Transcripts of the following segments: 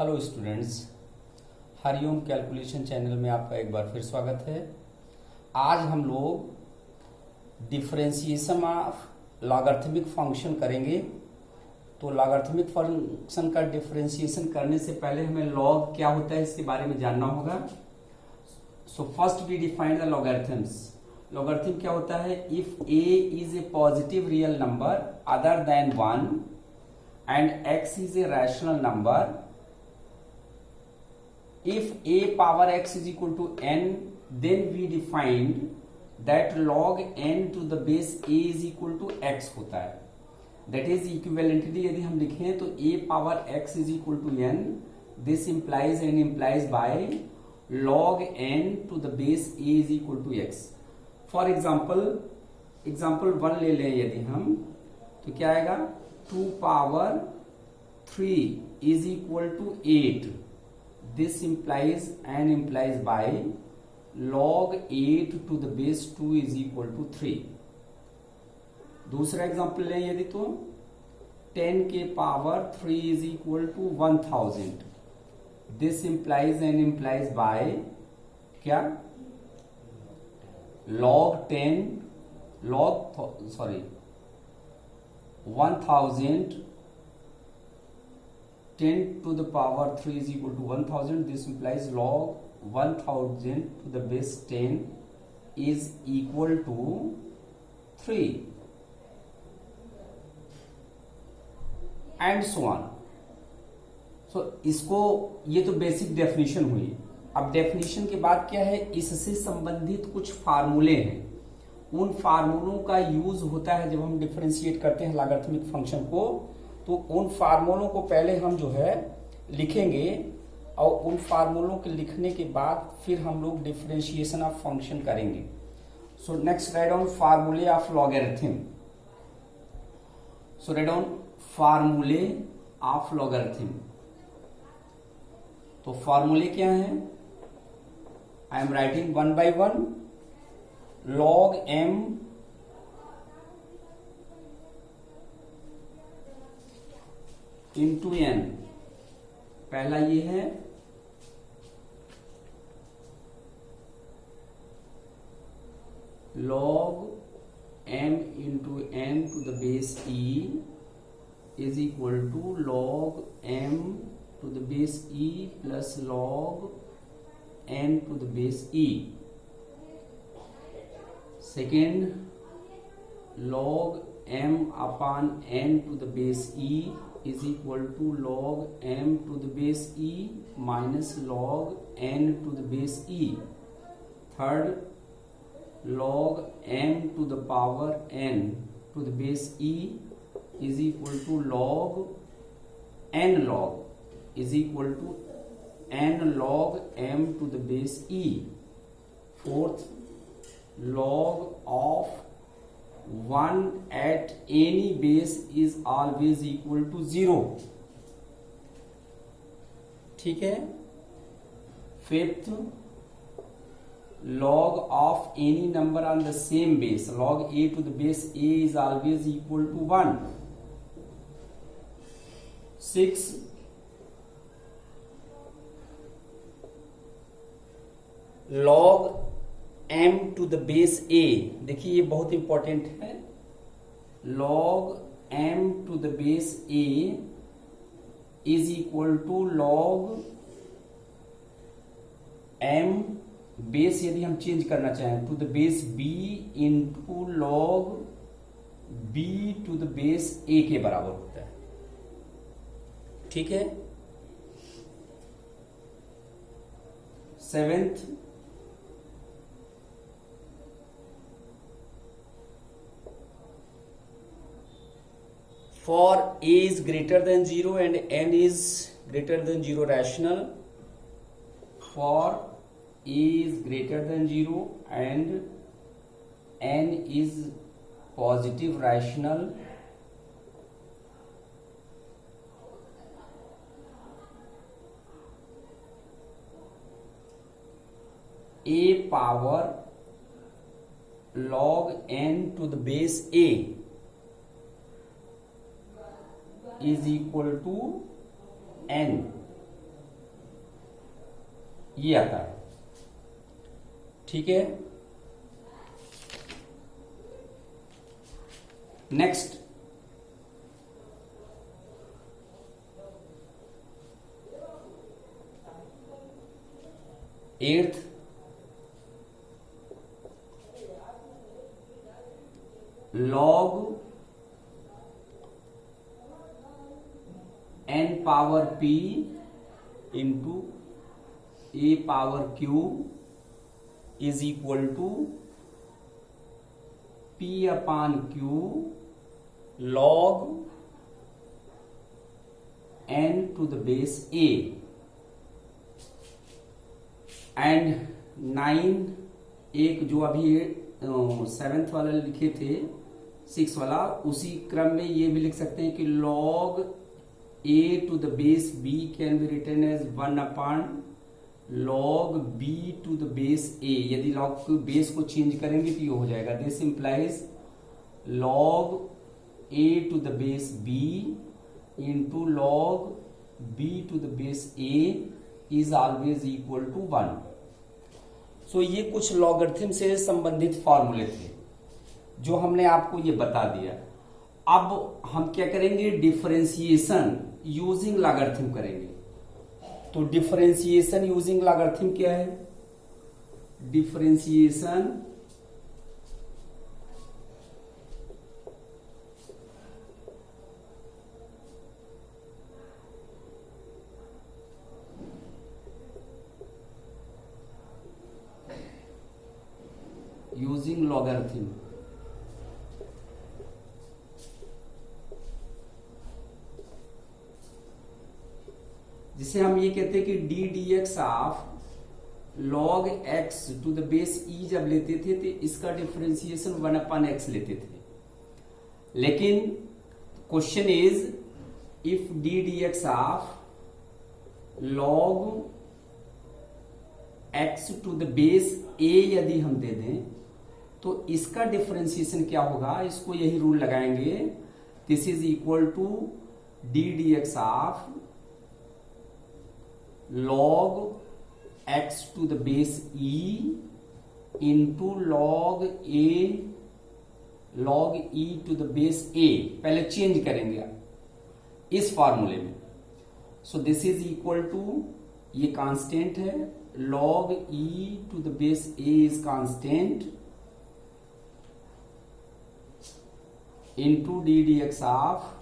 Hello students, Hariom calculation channel में आपका एक बार फिर स्वागत है। आज हम लोग डिफरेंशिएशन ऑफ लॉगरिथमिक फंक्शन करेंगे। तो लॉगरिथमिक फंक्शन का डिफरेंशिएशन करने से पहले हमें लॉग क्या होता है इसके बारे में जानना होगा। So first we define the logarithms. Logarithm क्या होता है? If a is a positive real number other than 1 and x is a rational number, if a power x is equal to n, then we defined that log n to the base a is equal to x होता है। That is equivalently यदि हम लिखें तो a power x is equal to n, this implies n implies by log n to the base a is equal to x। For example 1 ले लें यदि हम, तो क्या आएगा? 2 power 3 is equal to 8। This implies n implies by log 8 to the base 2 is equal to 3। दूसरा example लें यदि तो 10 के power 3 is equal to 1000। This implies n implies by क्या? log 1000 10 to the power 3 is equal to 1000. This implies log 1000 to the base 10 is equal to 3 and so on. So इसको, ये तो basic definition हुई। अब definition के बाद क्या है? इससे संबंधित कुछ फार्मूले हैं। उन फार्मूलों का यूज होता है जब हम डिफरेंशिएट करते हैं लॉगरिथमिक फंक्शन को। तो उन फार्मूलों को पहले हम जो है लिखेंगे और उन फार्मूलों के लिखने के बाद फिर हम लोग डिफरेंशिएशन ऑफ फंक्शन करेंगे। सो नेक्स्ट राइट डाउन फार्मूले of logarithm. So write down फार्मूले ऑफ लॉगरिथम। तो फार्मूले क्या है? I am writing 1 by 1। log m into n, पहला ये है। log m into n to the base e is equal to log m to the base e plus log n to the base e। Second, log m upon n to the base e is equal to log m to the base e minus log n to the base e। Third, log m to the power n to the base e is equal to log n log is equal to n log m to the base e। Fourth, log of 1 at any base is always equal to 0। ठीक है। Fifth, log of any number on the same base, log a to the base a is always equal to 1। Six, log m to the base a, देखिए ये बहुत important है। log m to the base a is equal to log m base, यदि हम change करना चाहें to the base b into log b to the base a के बराबर होता है। ठीक है। Seventh, for a is greater than 0 and n is greater than 0 rational, for a is greater than 0 and n is positive rational, a power log n to the base a is equal to n। ये आता है, ठीक है। Next, eighth, log n power p into a power q is equal to p upon q log n to the base a। And 9, एक जो अभी 7th वाला लिखे थे, 6 वाला, उसी क्रम में ये भी लिख सकते हैं कि log a to the base b can be written as 1 upon log b to the base a। यदि log के बेस को चेंज करेंगे तो ये हो जाएगा, this implies log a to the base b into log b to the base a is always equal to 1। So ये कुछ लॉगरिथम से संबंधित फॉर्मूले थे जो हमने आपको ये बता दिया। अब हम क्या करेंगे, डिफरेंशिएशन यूजिंग लॉगरिथम करेंगे। तो डिफरेंशिएशन यूजिंग लॉगरिथम क्या है, डिफरेंशिएशन यूजिंग लॉगरिथम, जिसे हम ये कहते हैं कि d D x of log x to the base e जब लेते थे तो इसका डिफरेंशिएशन 1 अपॉन एक्स लेते थे। लेकिन question is if d D x of log x to the base a यदि हम दे दें तो इसका डिफरेंशिएशन क्या होगा, इसको यही रूल लगाएंगे, this is equal to D D x of log x to the base e into log e to the base a। पहले चेंज करेंगे इस फॉर्मूले में। So this is equal to, ये कांस्टेंट है, log e to the base a is constant into D D x of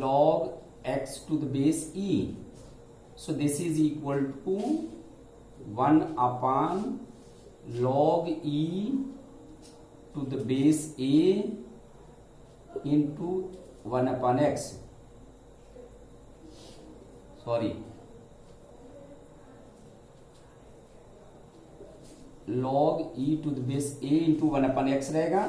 log x to the base e। So this is equal to 1 upon log e to the base a into 1 upon x. Sorry, log e to the base a into 1 upon x रहेगा।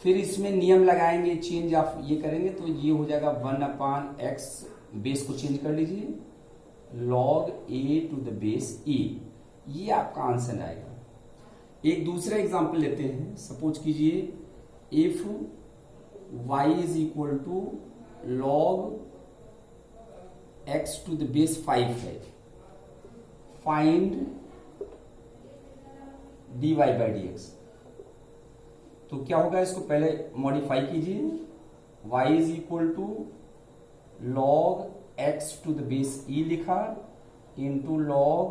फिर इसमें नियम लगाएंगे, change of ये करेंगे तो ये हो जाएगा 1 अपॉन x, बेस को चेंज कर लीजिए, log a to the base e। ये आपका आंसर आएगा। एक दूसरा एग्जांपल लेते हैं। सपोज कीजिए if y is equal to log x to the base 5 है, फाइंड dy बाई dx। तो क्या होगा, इसको पहले मॉडिफाई कीजिए, y is equal to log x to the base e लिखा into log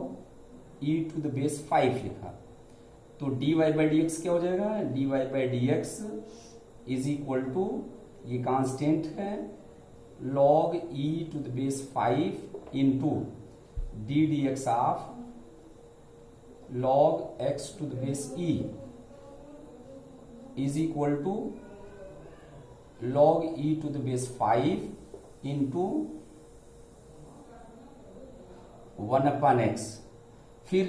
e to the base 5 लिखा। तो dy बाई dx क्या हो जाएगा, dy by dx is equal to, ये कांस्टेंट है, log e to the base 5 into D D x of log x to the base e is equal to log e to the base 5 into 1 upon X. फिर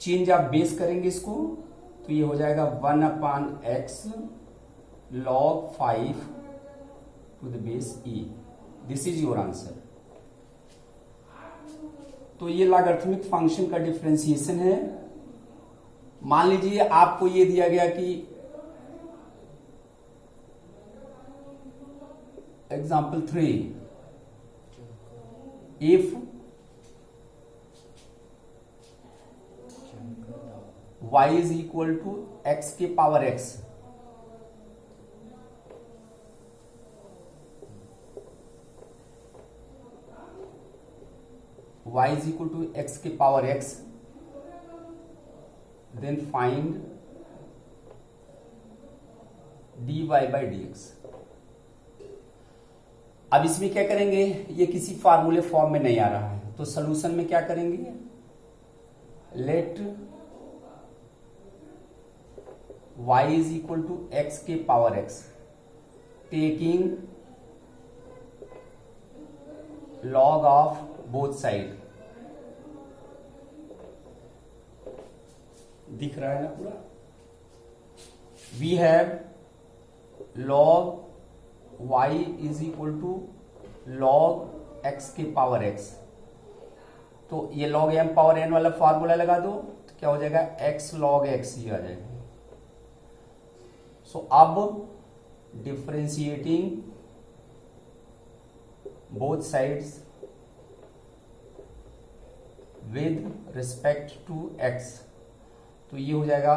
change आप base करेंगे इसको तो ये हो जाएगा 1 upon X log 5 to the base e। This is your answer. तो ये लॉगरिथमिक फंक्शन का डिफरेंशिएशन है। मान लीजिए आपको ये दिया गया कि example 3, if y is equal to x के power x, y is equal to x के power x, then find dy by dx। अब इसमें क्या करेंगे, ये किसी फार्मूले फॉर्म में नहीं आ रहा है, तो सॉल्यूशन में क्या करेंगे, let y is equal to x के power x, taking log of both side. दिख रहा है ना पूरा, we have log y is equal to log x के पावर x, तो ये log m पावर n वाला फॉर्मूला लगा दो तो क्या हो जाएगा, x log x ही आ जाएगा। सो अब differentiating both sides with respect to x, तो ये हो जाएगा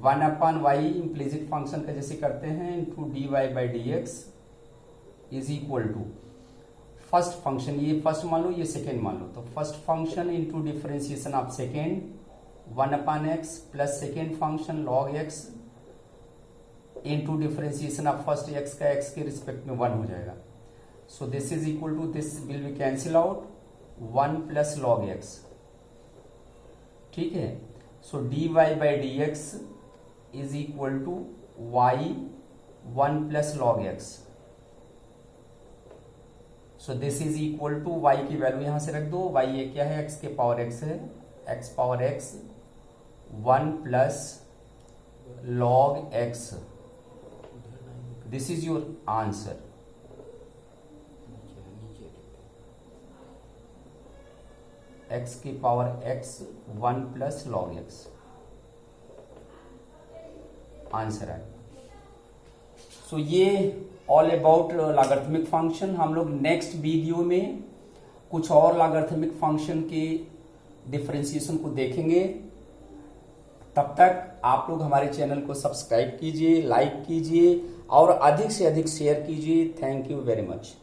1/y इम्प्लिसिट फंक्शन का जैसे करते हैं into dy by D X is equal to first function, ये फर्स्ट मान लो ये सेकेंड मान लो, तो first function into differentiation of second 1/x plus second function log x into differentiation of first x का x के रिस्पेक्ट में 1 हो जाएगा। So this is equal to this will be cancel out 1 plus log x, ठीक है। So dy by D X is equal to y 1 plus log x। So this is equal to y की value यहां से रख दो, y ये क्या है, x के पावर x है, x power x 1 plus log x, this is your answer. x की power x 1 plus log x answer है। सो ये ऑल अबाउट लॉगरिथमिक फंक्शन। हम लोग नेक्स्ट वीडियो में कुछ और लॉगरिथमिक फंक्शन के डिफरेंशिएशन को देखेंगे। तब तक आप लोग हमारे चैनल को सब्सक्राइब कीजिए, लाइक कीजिए और अधिक से अधिक शेयर कीजिए। Thank you very much.